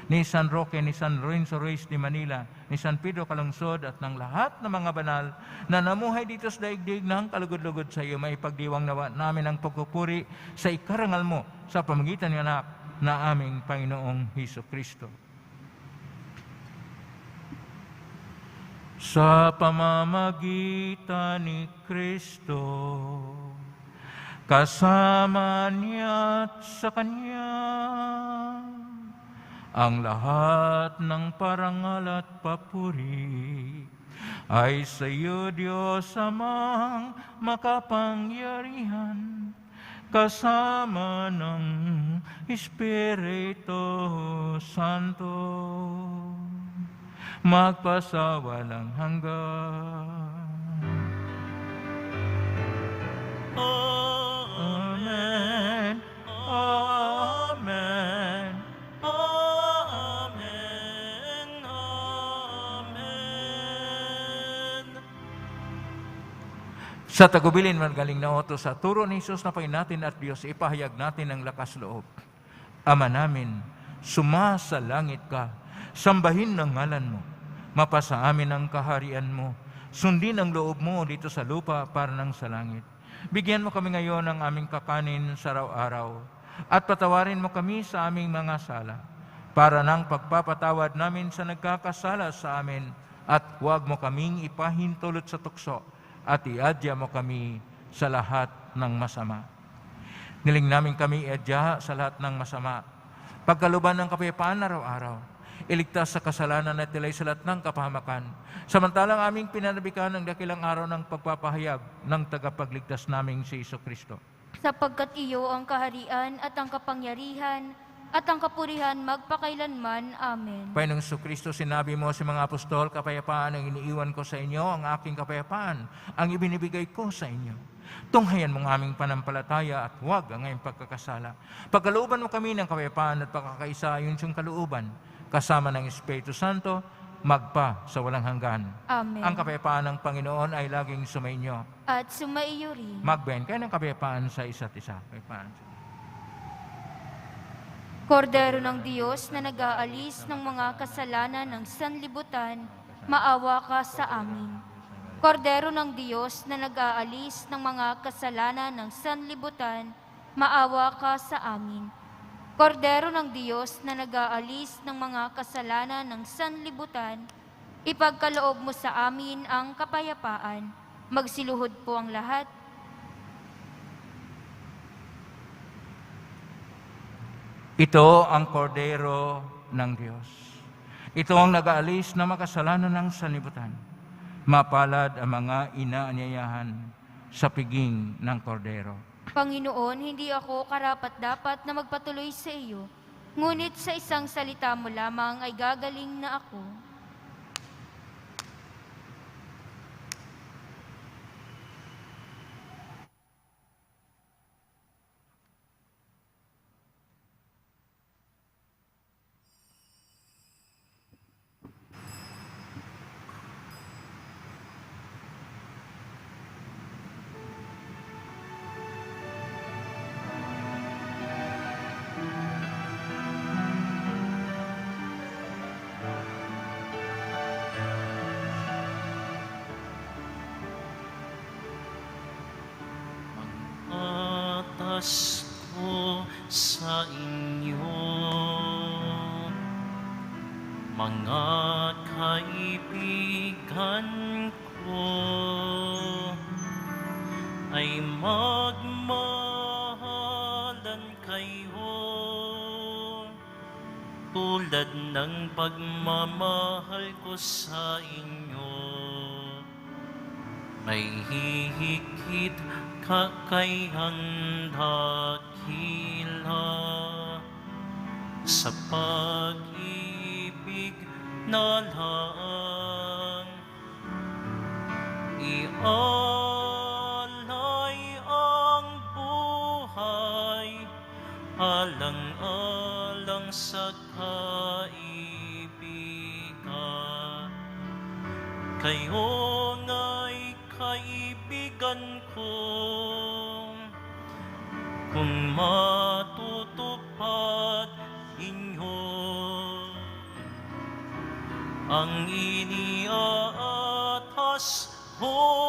ni San Roque, ni San Lorenzo Ruiz de Manila, ni San Pedro Calungsod at ng lahat ng mga banal na namuhay dito sa daigdig ng kalugod-lugod sa iyo, maipagdiwang nawa namin ang pagpupuri sa ikarangal mo sa pamagitan ng anak na aming Panginoong Hesus Kristo. Sa pamamagitan ni Kristo, kasama niya at sa Kanya, ang lahat ng parangal at papuri ay sa iyo, Diyos Amang makapangyarihan, kasama ng Espiritu Santo, magpasawalang hanggan. Amen. Amen. Amen. Amen. Sa tagubilin magaling na utos sa turo ni Jesus na Panginoon natin at Diyos, ipahayag natin ang lakas loob. Ama namin, sumasalangit ka, sambahin ng ngalan mo, mapasa amin ang kaharian mo, sundin ang loob mo dito sa lupa para ng sa langit. Bigyan mo kami ngayon ng aming kakanin sa araw-araw, at patawarin mo kami sa aming mga sala, para ng pagpapatawad namin sa nagkakasala sa amin, at huwag mo kaming ipahintulot sa tukso, at iadya mo kami sa lahat ng masama. Niling namin kami iadya sa lahat ng masama, pagkaluban ng kapayapaan araw-araw, iligtas sa kasalanan at tilay sa lahat ng kapahamakan. Samantalang aming pinanabikan ang dakilang araw ng pagpapahayag ng tagapagligtas naming si Jesucristo. Sapagkat iyo ang kaharian at ang kapangyarihan at ang kapurihan magpakailanman. Amen. Panginoong Jesucristo, sinabi mo sa mga apostol, kapayapaan ang iniiwan ko sa inyo, ang aking kapayapaan ang ibinibigay ko sa inyo. Tunghayan mo ang aming panampalataya at huwag ang aming pagkakasala. Pagkalooban mo kami ng kapayapaan at pagkakaisa ayon sa kalooban, kasama ng Espiritu Santo, magpa sa walang hanggan. Amen. Ang kapayapaan ng Panginoon ay laging sumainyo. At sumaiyo rin. Magbayan kayo ng kapayapaan sa isa't isa. Kapayapaan. Kordero ng Diyos na nag-aalis ng mga kasalanan ng sanlibutan, maawa ka sa amin. Kordero ng Diyos na nag-aalis ng mga kasalanan ng sanlibutan, maawa ka sa amin. Kordero ng Diyos na nag-aalis ng mga kasalanan ng sanlibutan, ipagkaloob mo sa amin ang kapayapaan. Magsiluhod po ang lahat. Ito ang kordero ng Diyos. Ito ang nag-aalis ng makasalanan ng sanlibutan. Mapalad ang mga inaanyayahan sa piging ng kordero. Panginoon, hindi ako karapat-dapat na magpatuloy sa iyo, ngunit sa isang salita mo lamang ay gagaling na ako. Atas ko sa inyo, mga kaibigan ko, ay magmahalan kayo tulad ng pagmamahal ko sa inyo. May hihigit kakayahang dakila sa pag-ibig na lang ialay ang buhay alang-alang sa kaibigan. Kayo nga'y kaibigan ko, kung matutupad inyong ang iniaatas mo.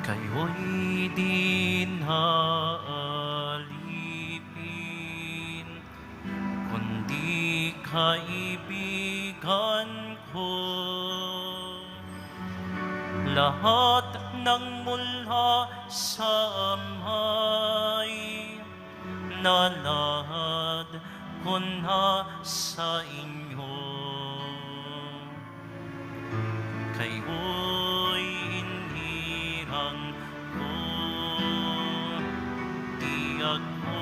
Kayo'y dinaalipin, kundi kaibigan ko. Lahat ng mula sa amay, nalahad ko na sa inyo. Kayo'y hinirang ko, tiyak ko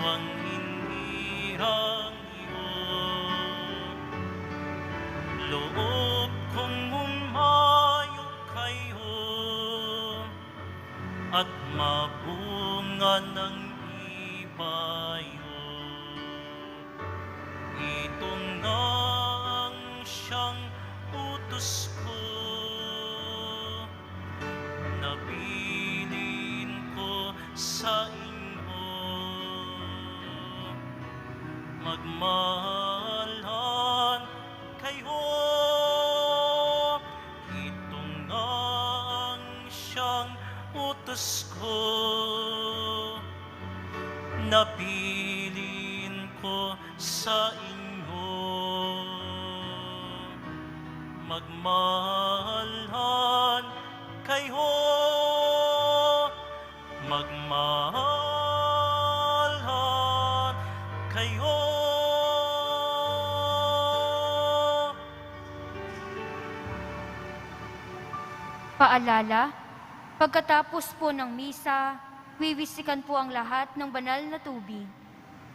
ang hinirang iyon. Loob kong umayo kayo at mabunga ng ibayo. Ito nga ang siyang utos ko, nabilin ko sa inyo. Magmahalan kayo, ito nga ang siyang utos ko, napilin ko sa inyo. Magmahalan kayo, magmahalan kayo. Paalala, pagkatapos po ng misa, wiwisikan po ang lahat ng banal na tubig.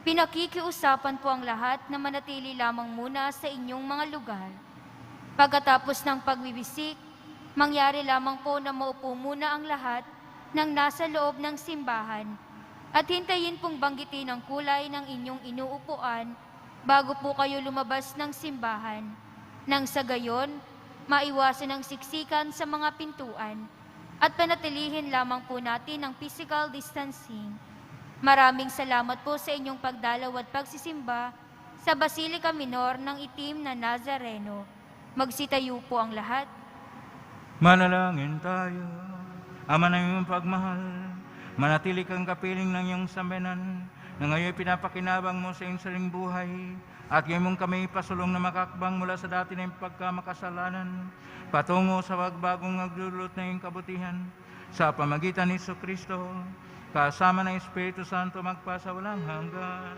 Pinakikiusapan po ang lahat na manatili lamang muna sa inyong mga lugar. Pagkatapos ng pagwiwisik, mangyari lamang po na maupo muna ang lahat ng nasa loob ng simbahan at hintayin pong banggitin ang kulay ng inyong inuupuan bago po kayo lumabas ng simbahan. Nang sa gayon, maiwasan ang siksikan sa mga pintuan at panatilihin lamang po natin ang physical distancing. Maraming salamat po sa inyong pagdalaw at pagsisimba sa Basilica Minor ng Itim na Nazareno. Magsitayo po ang lahat. Manalangin tayo. Ama ng iyong pagmahal, manatili kang kapiling ng iyong sambayanan na ngayon pinapakinabang mo sa iyong saring buhay at ngayon mong kami pasulong na makakbang mula sa dati na iyong pagkamakasalanan patungo sa wagbagong naglulot na iyong kabutihan sa pamagitan ni Jesucristo kasama ng Espiritu Santo magpasa walang hanggan.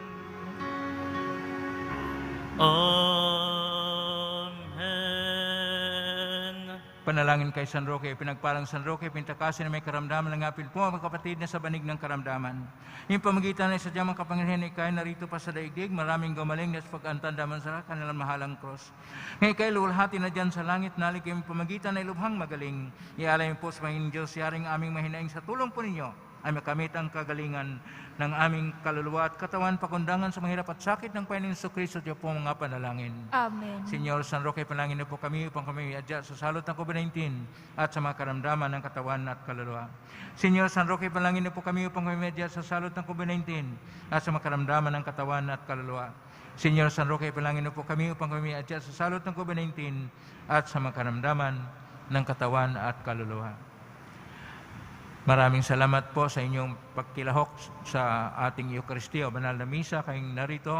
Panalangin kay San Roque, pinagpalang San Roque, pintakasin na may karamdaman ng apil po, mga kapatid na sa banig ng karamdaman. Yung pamagitan na sa diyamang kapangyarihan ikay narito pa sa daigdig, maraming gumaling na sa pag-antandaman sa kanilang mahalang cross. Ngayon kay luwalhati na dyan sa langit, nalik yung pamagitan na ilubhang magaling. Ialay po sa Panginoon Diyos, yaring aming mahinaing sa tulong po ninyo ay makamit ang kagalingan ng aming kaluluwa at katawan pakundangan sa mahirap at sakit ng Panginoon Jesucristo. Diyo po mga panalangin. Amen. Senyor San Roque, panalangin na po kami upang kami adya sa salot ng COVID-19 at sa mga karamdaman ng katawan at kaluluwa. Senyor San Roque, panalangin na po kami upang kami adya sa salot ng COVID-19 at sa mga karamdaman ng katawan at kaluluwa. Senyor San Roque, panalangin na po kami upang kami adya sa salot ng COVID-19 at sa mga karamdaman ng katawan at kaluluwa. Maraming salamat po sa inyong pagkilahok sa ating Eucharistia o Banal na Misa, kayong narito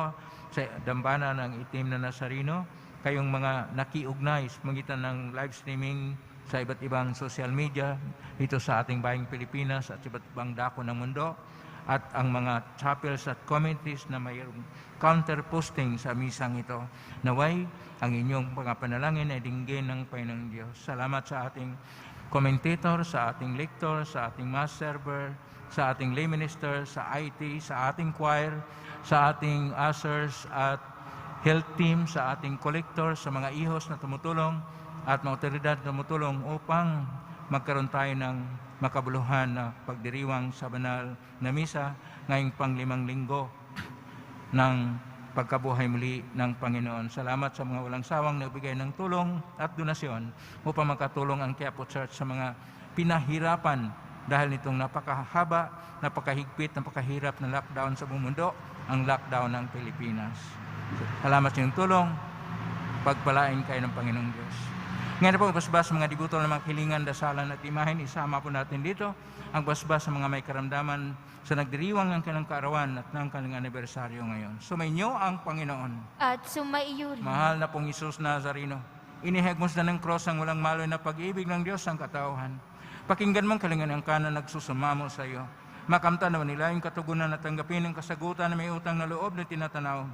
sa dambana ng Itim na Nazareno, kayong mga nakiugnay sa magitan ng live streaming sa iba't ibang social media dito sa ating bayang Pilipinas at iba't ibang dako ng mundo, at ang mga chapels at communities na mayroong counter-posting sa misang ito. Naway, ang inyong mga panalangin ay dinggin ng Panginoong Diyos. Salamat sa ating commentator, sa ating lector, sa ating mass server, sa ating lay minister, sa IT, sa ating choir, sa ating ushers at health team, sa ating collector, sa mga ihos na tumutulong at mga otoridad na tumutulong upang magkaroon tayo ng makabuluhan na pagdiriwang sa banal na misa ngayong pang-5 linggo ng pagkabuhay muli ng Panginoon. Salamat sa mga walang sawang nagbigay ng tulong at donasyon upang makatulong ang Quiapo Church sa mga pinahirapan dahil nitong napakahaba, napakahigpit, napakahirap na lockdown sa buong mundo, ang lockdown ng Pilipinas. Salamat sa inyong tulong. Pagpalain kayo ng Panginoong Diyos. Ngayon po, basbas sa mga debuto ng mga kilingan, dasalan at imahen, isama po natin dito ang basbas sa mga may karamdaman sa nagdiriwang ng kanilang kaarawan at ng kanilang anibersaryo ngayon. Sumainyo ang Panginoon. At sumaiyo rin. Mahal na pong Isus Nazareno, inihegmos na ng cross ang walang maloy na pag-ibig ng Diyos ang katauhan. Pakinggan mong kalingan ang kanan nagsusumamo sa iyo. Makamtan naman nila yung katugunan at tanggapin ng kasagutan na may utang na loob na tinatanaw.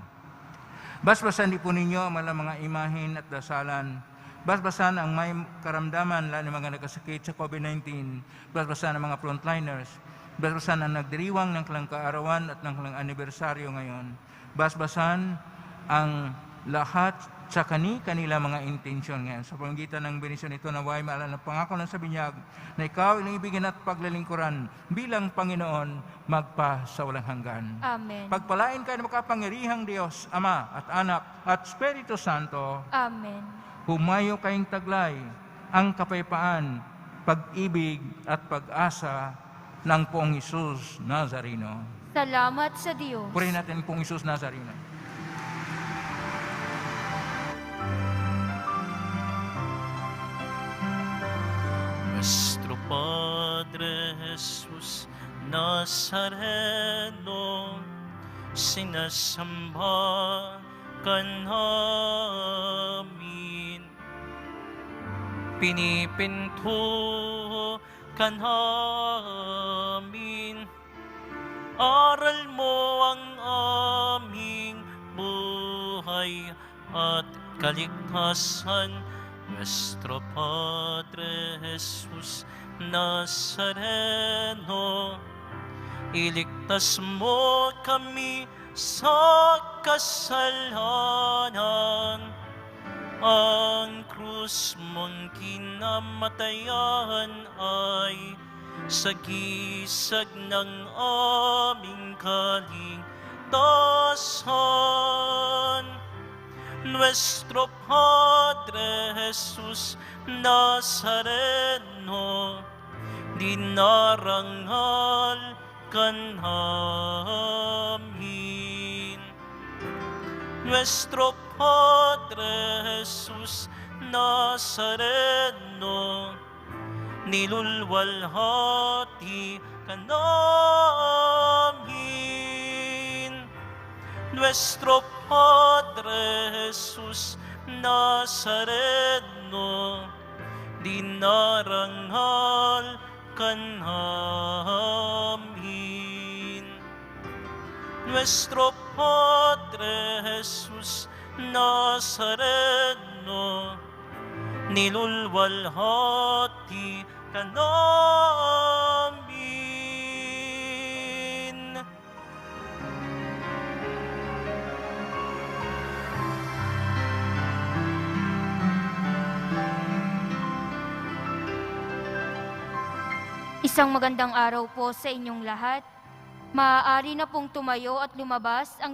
Basbasan di po ninyo ang mga imahin at dasalan. Basbasan ang may karamdaman, lalo ng mga nagkasakit sa COVID-19. Basbasan ang mga frontliners. Basbasan ang nagdiriwang ng kanilang kaarawan at ng kanilang anibersaryo ngayon. Basbasan ang lahat sa kanila mga intensyon ngayon. Sa pamamagitan ng benisyon ito, naway maalala ng pangako ng sa binyag na ikaw ilang ibigin at paglalingkuran bilang Panginoon magpa sa walang hanggan. Amen. Pagpalain kayo ng makapangyarihang Diyos, Ama at Anak at Espiritu Santo. Amen. Humayo kayong taglay ang kapayapaan, pag-ibig at pag-asa ng Poong Isus Nazareno. Salamat sa Diyos. Purihin natin Poong Isus Nazareno. Nuestro Padre Jesus Nazareno, sinasamba ka namin. Pinipinto ka namin. Aral mo ang aming buhay at kaligtasan. Nuestro Padre Jesus Nazareno, iligtas mo kami sa kasalanan. Ang krus mong kinamatayan ay sagisag ng aming kaligtasan. Nuestro Padre Jesus Nazareno, dinarangal ka namin. Nuestro Padre Jesus Nazareno, nilulwalhati ka namin. Nuestro Padre Jesus Nazareno, dinarangal ka namin. Nuestro Padre Jesus Nazareno, nilulwalhati ka namin. Isang magandang araw po sa inyong lahat. Maaari na pong tumayo at lumabas ang